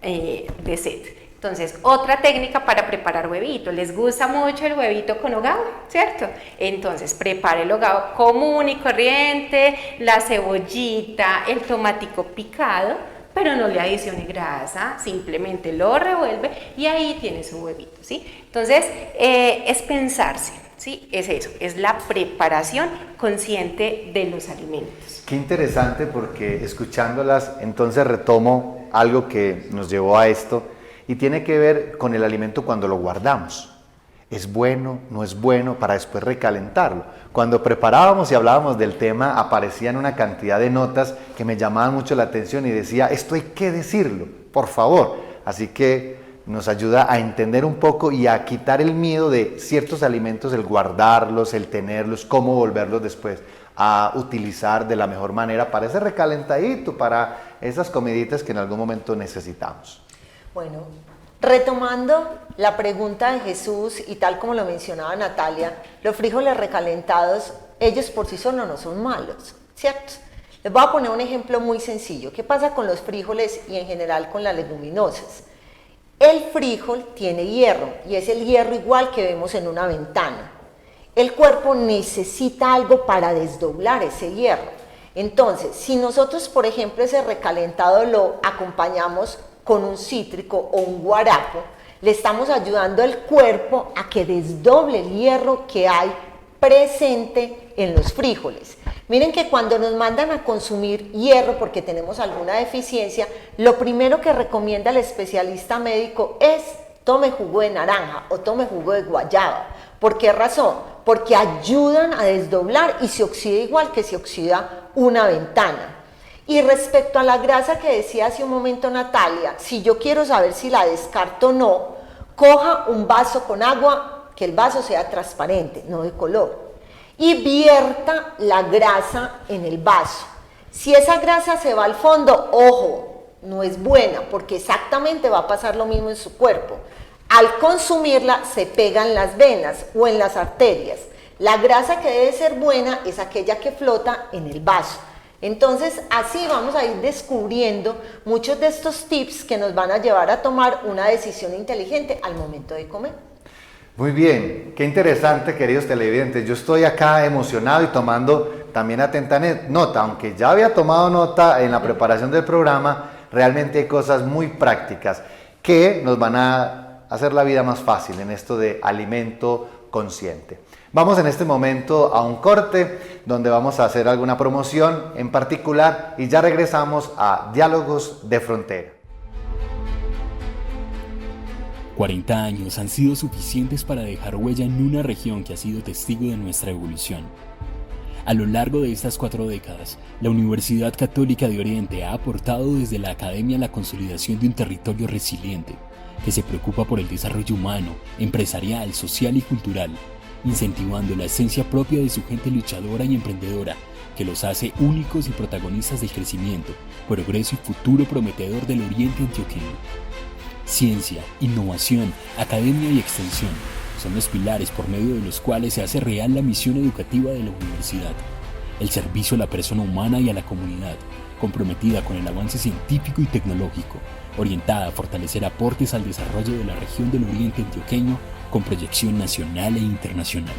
de set. Entonces, otra técnica para preparar huevito. Les gusta mucho el huevito con hogao, ¿cierto? Entonces, prepare el hogao común y corriente, la cebollita, el tomatico picado, pero no le adicione grasa, simplemente lo revuelve y ahí tiene su huevito, ¿sí? Entonces, es pensarse, ¿sí? Es eso, es la preparación consciente de los alimentos. Qué interesante, porque escuchándolas, entonces retomo algo que nos llevó a esto y tiene que ver con el alimento cuando lo guardamos. ¿Es bueno? ¿No es bueno? Para después recalentarlo. Cuando preparábamos y hablábamos del tema, aparecían una cantidad de notas que me llamaban mucho la atención y decía, esto hay que decirlo, por favor. Así que nos ayuda a entender un poco y a quitar el miedo de ciertos alimentos, el guardarlos, el tenerlos, cómo volverlos después a utilizar de la mejor manera para ese recalentadito, para esas comiditas que en algún momento necesitamos. Bueno, retomando la pregunta de Jesús y tal como lo mencionaba Natalia, los frijoles recalentados, ellos por sí solos no son malos, ¿cierto? Les voy a poner un ejemplo muy sencillo. ¿Qué pasa con los frijoles y en general con las leguminosas? El frijol tiene hierro y es el hierro igual que vemos en una ventana. El cuerpo necesita algo para desdoblar ese hierro. Entonces, si nosotros, por ejemplo, ese recalentado lo acompañamos con un cítrico o un guarapo, le estamos ayudando al cuerpo a que desdoble el hierro que hay presente en los frijoles. Miren que cuando nos mandan a consumir hierro porque tenemos alguna deficiencia, lo primero que recomienda el especialista médico es tome jugo de naranja o tome jugo de guayaba. ¿Por qué razón? Porque ayudan a desdoblar y se oxida igual que se oxida una ventana. Y respecto a la grasa que decía hace un momento Natalia, si yo quiero saber si la descarto o no, coja un vaso con agua, que el vaso sea transparente, no de color, y vierta la grasa en el vaso. Si esa grasa se va al fondo, ojo, no es buena, porque exactamente va a pasar lo mismo en su cuerpo. Al consumirla se pega en las venas o en las arterias. La grasa que debe ser buena es aquella que flota en el vaso. Entonces así vamos a ir descubriendo muchos de estos tips que nos van a llevar a tomar una decisión inteligente al momento de comer. Muy bien, qué interesante, queridos televidentes. Yo estoy acá emocionado y tomando también atenta nota, aunque ya había tomado nota en la preparación del programa. Realmente hay cosas muy prácticas que nos van a hacer la vida más fácil en esto de alimento consciente. Vamos en este momento a un corte donde vamos a hacer alguna promoción en particular y ya regresamos a Diálogos de Frontera. 40 años han sido suficientes para dejar huella en una región que ha sido testigo de nuestra evolución. A lo largo de estas 4 décadas, la Universidad Católica de Oriente ha aportado desde la academia la consolidación de un territorio resiliente, que se preocupa por el desarrollo humano, empresarial, social y cultural, incentivando la esencia propia de su gente luchadora y emprendedora, que los hace únicos y protagonistas del crecimiento, progreso y futuro prometedor del Oriente antioqueño. Ciencia, innovación, academia y extensión son los pilares por medio de los cuales se hace real la misión educativa de la universidad. El servicio a la persona humana y a la comunidad, comprometida con el avance científico y tecnológico, orientada a fortalecer aportes al desarrollo de la región del Oriente antioqueño con proyección nacional e internacional.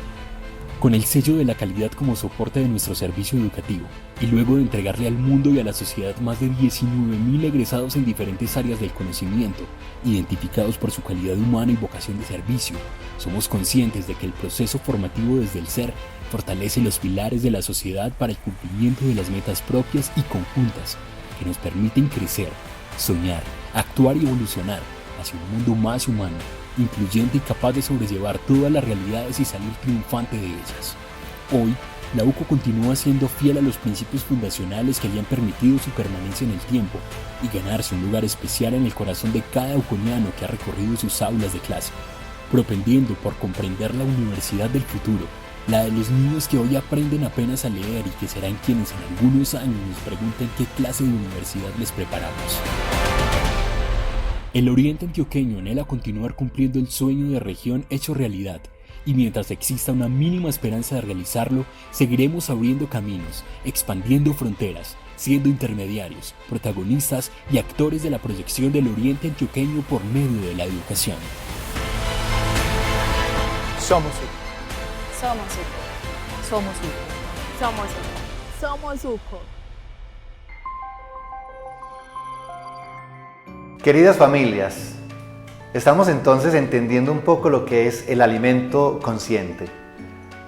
Con el sello de la calidad como soporte de nuestro servicio educativo, y luego de entregarle al mundo y a la sociedad más de 19.000 egresados en diferentes áreas del conocimiento, identificados por su calidad humana y vocación de servicio, somos conscientes de que el proceso formativo desde el ser fortalece los pilares de la sociedad para el cumplimiento de las metas propias y conjuntas que nos permiten crecer, soñar, actuar y evolucionar hacia un mundo más humano, incluyente y capaz de sobrellevar todas las realidades y salir triunfante de ellas. Hoy, la UCO continúa siendo fiel a los principios fundacionales que le han permitido su permanencia en el tiempo y ganarse un lugar especial en el corazón de cada uconiano que ha recorrido sus aulas de clase, propendiendo por comprender la universidad del futuro, la de los niños que hoy aprenden apenas a leer y que serán quienes en algunos años nos pregunten qué clase de universidad les preparamos. El Oriente antioqueño anhela continuar cumpliendo el sueño de región hecho realidad, y mientras exista una mínima esperanza de realizarlo, seguiremos abriendo caminos, expandiendo fronteras, siendo intermediarios, protagonistas y actores de la proyección del Oriente antioqueño por medio de la educación. Somos UCO. Somos UCO. Somos UCO. Somos UCO. Somos UCO. Queridas familias, estamos entonces entendiendo un poco lo que es el alimento consciente.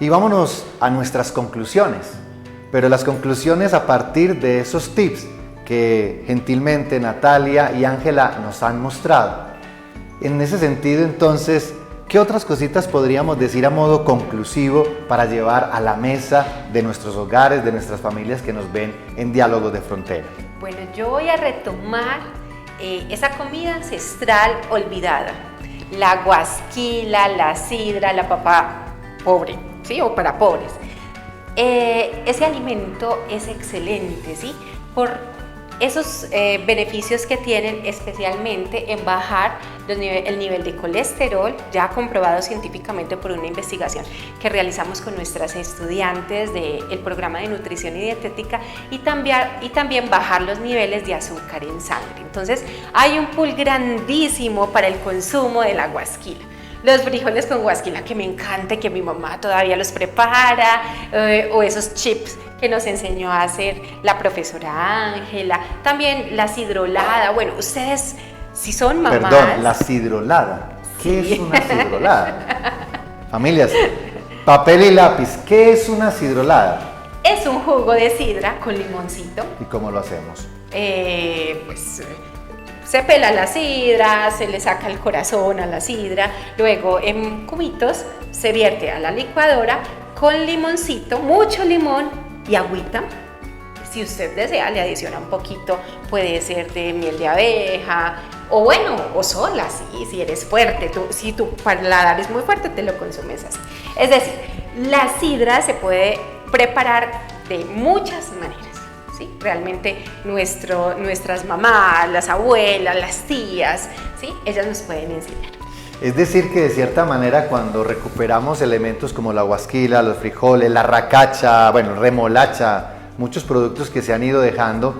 Y vámonos a nuestras conclusiones, pero las conclusiones a partir de esos tips que gentilmente Natalia y Ángela nos han mostrado. En ese sentido, entonces, ¿qué otras cositas podríamos decir a modo conclusivo para llevar a la mesa de nuestros hogares, de nuestras familias que nos ven en Diálogos de Frontera? Bueno, yo voy a retomar esa comida ancestral olvidada, la guasquila, la sidra, la papa pobre, ¿sí? O para pobres. Ese alimento es excelente, ¿sí? Por esos beneficios que tienen especialmente en bajar el nivel de colesterol, ya comprobado científicamente por una investigación que realizamos con nuestras estudiantes del programa de nutrición y dietética, y también bajar los niveles de azúcar en sangre. Entonces hay un pool grandísimo para el consumo de la guasquila. Los frijoles con guasquila, que me encanta, que mi mamá todavía los prepara, o esos chips que nos enseñó a hacer la profesora Ángela, también la sidrolada. Bueno, ustedes, si son mamás... Perdón, la sidrolada. ¿Qué Sí. es una sidrolada? Familias, papel y lápiz, ¿qué es una sidrolada? Es un jugo de sidra con limoncito. ¿Y cómo lo hacemos? Se pela la sidra, se le saca el corazón a la sidra, luego en cubitos se vierte a la licuadora con limoncito, mucho limón y agüita. Si usted desea, le adiciona un poquito, puede ser de miel de abeja, o bueno, o sola, sí, si eres fuerte, si tu paladar es muy fuerte, te lo consumes así. Es decir, la sidra se puede preparar de muchas maneras. ¿Sí? Realmente nuestras mamás, las abuelas, las tías, ¿sí? Ellas nos pueden enseñar. Es decir que de cierta manera cuando recuperamos elementos como la guasquila, los frijoles, la racacha, bueno, remolacha, muchos productos que se han ido dejando,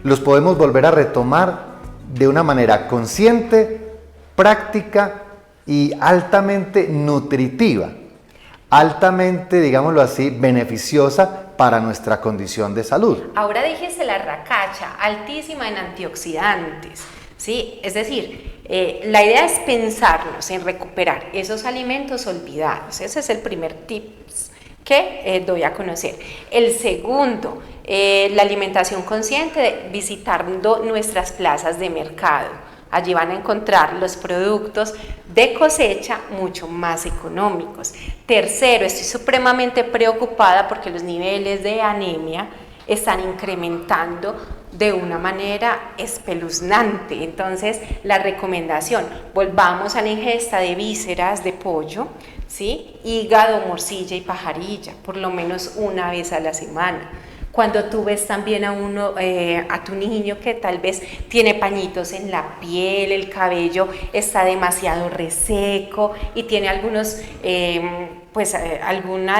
los podemos volver a retomar de una manera consciente, práctica y altamente nutritiva, altamente, digámoslo así, beneficiosa para nuestra condición de salud. Ahora díjese la racacha, altísima en antioxidantes, ¿sí? Es decir, la idea es pensarnos en recuperar esos alimentos olvidados. Ese es el primer tips que doy a conocer. El segundo, la alimentación consciente, visitando nuestras plazas de mercado. Allí van a encontrar los productos de cosecha mucho más económicos. Tercero, estoy supremamente preocupada porque los niveles de anemia están incrementando de una manera espeluznante. Entonces, la recomendación, volvamos a la ingesta de vísceras de pollo, ¿sí? Hígado, morcilla y pajarilla, por lo menos una vez a la semana. Cuando tú ves también a tu niño que tal vez tiene pañitos en la piel, el cabello está demasiado reseco y tiene alguna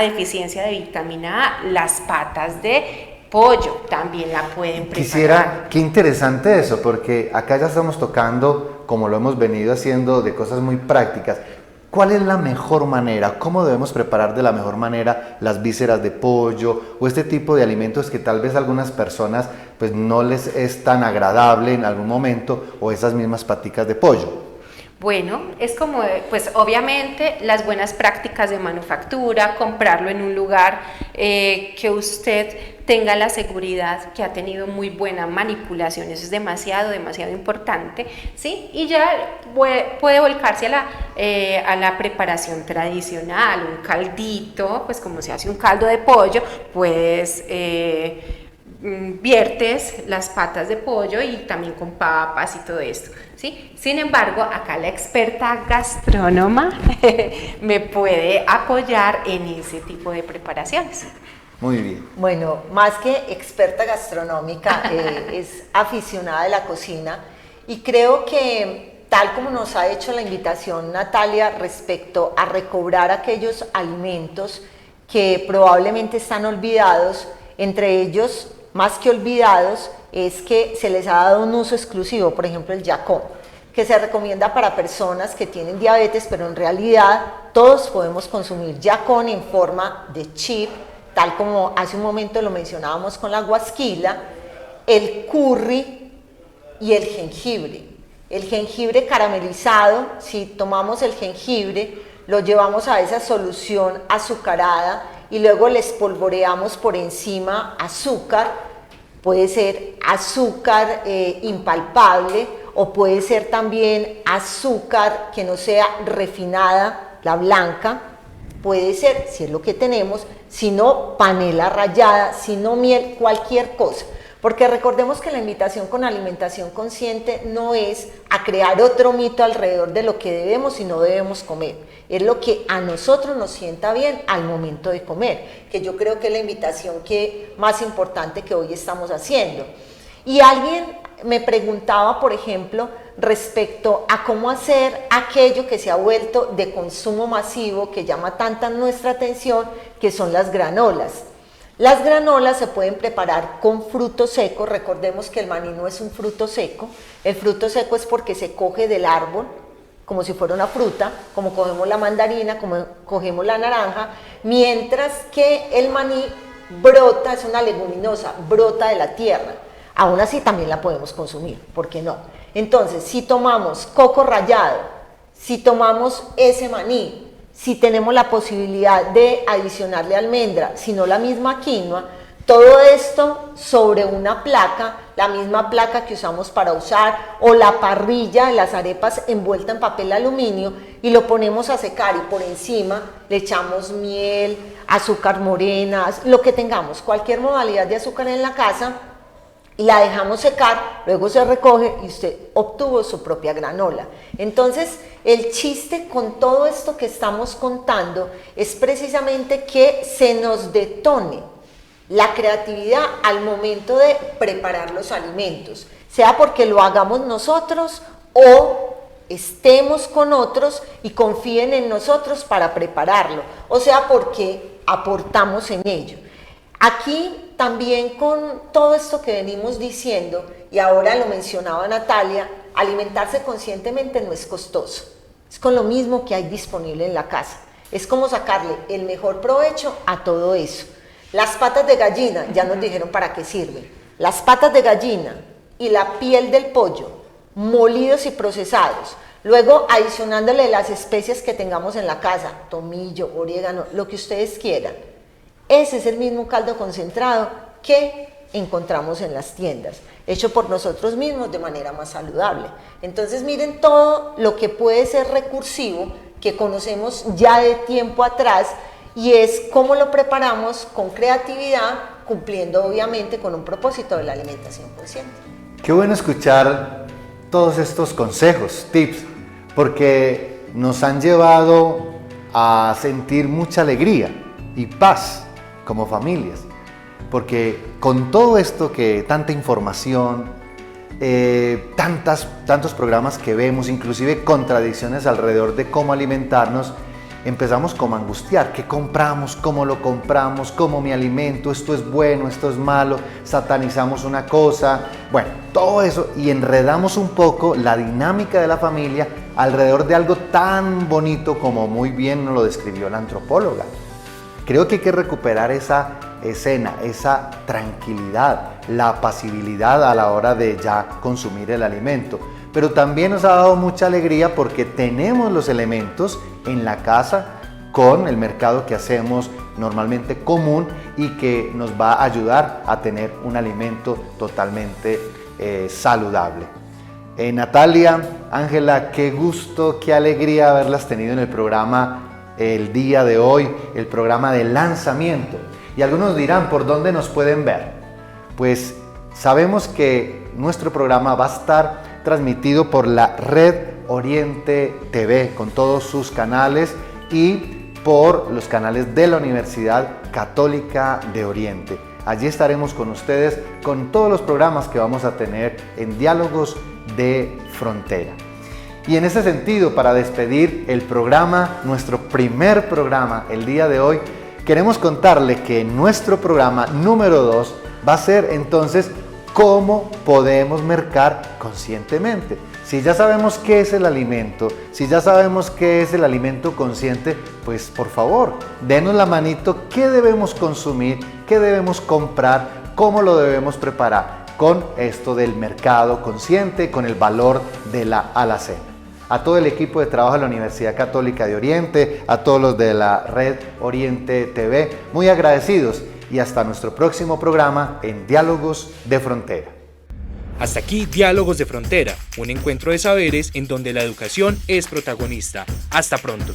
deficiencia de vitamina A, las patas de pollo también la pueden preparar. Qué interesante eso, porque acá ya estamos tocando, como lo hemos venido haciendo, de cosas muy prácticas. ¿Cuál es la mejor manera? ¿Cómo debemos preparar de la mejor manera las vísceras de pollo o este tipo de alimentos que tal vez a algunas personas pues no les es tan agradable en algún momento, o esas mismas paticas de pollo? Bueno, es como, pues obviamente las buenas prácticas de manufactura, comprarlo en un lugar que usted tenga la seguridad que ha tenido muy buena manipulación, eso es demasiado importante, ¿sí? Y ya puede volcarse a la preparación tradicional, un caldito, pues como se hace un caldo de pollo, pues viertes las patas de pollo y también con papas y todo esto, ¿sí? Sin embargo, acá la experta gastrónoma me puede apoyar en ese tipo de preparaciones. Muy bien. Bueno, más que experta gastronómica, es aficionada de la cocina, y creo que tal como nos ha hecho la invitación Natalia respecto a recobrar aquellos alimentos que probablemente están olvidados, entre ellos, más que olvidados, es que se les ha dado un uso exclusivo, por ejemplo el yacón, que se recomienda para personas que tienen diabetes, pero en realidad todos podemos consumir yacón en forma de chip, tal como hace un momento lo mencionábamos con la guasquila, el curry y el jengibre. El jengibre caramelizado, si tomamos el jengibre, lo llevamos a esa solución azucarada y luego le espolvoreamos por encima azúcar, puede ser azúcar impalpable o puede ser también azúcar que no sea refinada, la blanca, puede ser, si es lo que tenemos, si no panela rallada, si no miel, cualquier cosa. Porque recordemos que la invitación con alimentación consciente no es a crear otro mito alrededor de lo que debemos y no debemos comer. Es lo que a nosotros nos sienta bien al momento de comer, que yo creo que es la invitación más importante que hoy estamos haciendo. Y alguien me preguntaba, por ejemplo, respecto a cómo hacer aquello que se ha vuelto de consumo masivo, que llama tanta nuestra atención, que son las granolas. Las granolas se pueden preparar con frutos secos. Recordemos que el maní no es un fruto seco. El fruto seco es porque se coge del árbol, como si fuera una fruta, como cogemos la mandarina, como cogemos la naranja, mientras que el maní brota, es una leguminosa, brota de la tierra. Aún así también la podemos consumir, ¿por qué no? Entonces, si tomamos coco rallado, si tomamos ese maní, si tenemos la posibilidad de adicionarle almendra, si no la misma quinoa, todo esto sobre una placa, la misma placa que usamos para usar, o la parrilla de las arepas envuelta en papel aluminio, y lo ponemos a secar, y por encima le echamos miel, azúcar morena, lo que tengamos, cualquier modalidad de azúcar en la casa, y la dejamos secar, luego se recoge y usted obtuvo su propia granola. Entonces, el chiste con todo esto que estamos contando es precisamente que se nos detone la creatividad al momento de preparar los alimentos, sea porque lo hagamos nosotros o estemos con otros y confíen en nosotros para prepararlo, o sea porque aportamos en ello. Aquí también con todo esto que venimos diciendo, y ahora lo mencionaba Natalia, alimentarse conscientemente no es costoso, es con lo mismo que hay disponible en la casa, es como sacarle el mejor provecho a todo eso. Las patas de gallina, ya nos dijeron para qué sirven, las patas de gallina y la piel del pollo, molidos y procesados, luego adicionándole las especias que tengamos en la casa, tomillo, orégano, lo que ustedes quieran. Ese es el mismo caldo concentrado que encontramos en las tiendas, hecho por nosotros mismos de manera más saludable. Entonces miren todo lo que puede ser recursivo, que conocemos ya de tiempo atrás, y es cómo lo preparamos con creatividad, cumpliendo obviamente con un propósito de la alimentación consciente. Qué bueno escuchar todos estos consejos, tips, porque nos han llevado a sentir mucha alegría y paz como familias, porque con todo esto que tanta información, tantos programas que vemos, inclusive contradicciones alrededor de cómo alimentarnos, empezamos como a angustiar, ¿qué compramos? ¿Cómo lo compramos? ¿Cómo me alimento? ¿Esto es bueno? ¿Esto es malo? Satanizamos una cosa, bueno, todo eso, y enredamos un poco la dinámica de la familia alrededor de algo tan bonito como muy bien nos lo describió la antropóloga. Creo que hay que recuperar esa escena, esa tranquilidad, la apacibilidad a la hora de ya consumir el alimento. Pero también nos ha dado mucha alegría porque tenemos los elementos en la casa con el mercado que hacemos normalmente común y que nos va a ayudar a tener un alimento totalmente saludable. Natalia, Ángela, qué gusto, qué alegría haberlas tenido en el programa el día de hoy, el programa de lanzamiento. Y algunos dirán, ¿por dónde nos pueden ver? Pues sabemos que nuestro programa va a estar transmitido por la Red Oriente TV, con todos sus canales, y por los canales de la Universidad Católica de Oriente. Allí estaremos con ustedes con todos los programas que vamos a tener en Diálogos de Frontera. Y en ese sentido, para despedir el programa, nuestro primer programa el día de hoy, queremos contarle que nuestro programa número 2 va a ser entonces cómo podemos mercar conscientemente. Si ya sabemos qué es el alimento, si ya sabemos qué es el alimento consciente, pues por favor, denos la manito, qué debemos consumir, qué debemos comprar, cómo lo debemos preparar con esto del mercado consciente, con el valor de la alacena. A todo el equipo de trabajo de la Universidad Católica de Oriente, a todos los de la Red Oriente TV, muy agradecidos, y hasta nuestro próximo programa en Diálogos de Frontera. Hasta aquí Diálogos de Frontera, un encuentro de saberes en donde la educación es protagonista. Hasta pronto.